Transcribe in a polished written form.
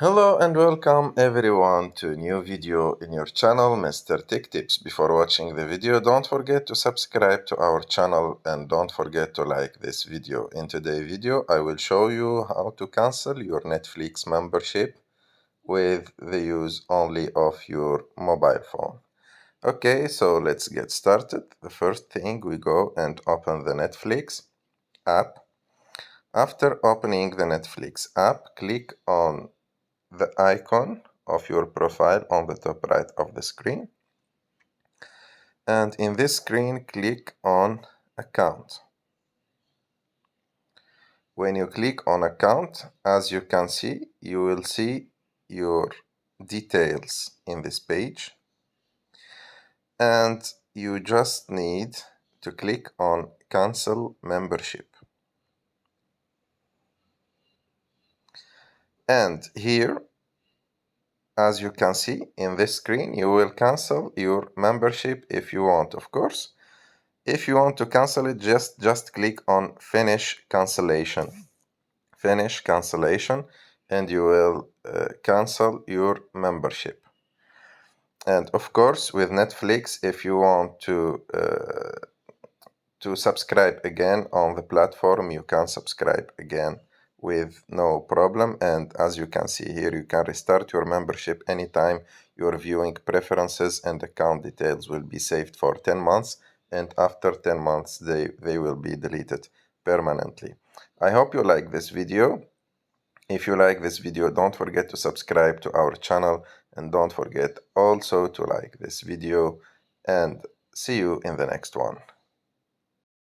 Hello and welcome everyone to a new video in your channel, Mr. Tech Tips. Before watching the video, don't forget to subscribe to our channel and don't forget to like this video. In today's video, I will show you how to cancel your Netflix membership with the use only of your mobile phone. Okay, so let's get started. The first thing, we go and open the Netflix app. After opening the Netflix app, click on the icon of your profile on the top right of the screen, and in this screen click on account. When you click on account, as you can see, you will see your details in this page, and you just need to click on cancel membership. And here, as you can see in this screen, you will cancel your membership if you want, of course. If you want to cancel it, just click on finish cancellation. Finish cancellation, and you will cancel your membership. And of course, with Netflix, if you want to subscribe again on the platform, you can subscribe again with no problem. And as you can see here, you can restart your membership anytime your viewing preferences and account details will be saved for 10 months, and after 10 months they will be deleted permanently. I hope you like this video. If you like this video, don't forget to subscribe to our channel, and don't forget also to like this video, and see you in the next one.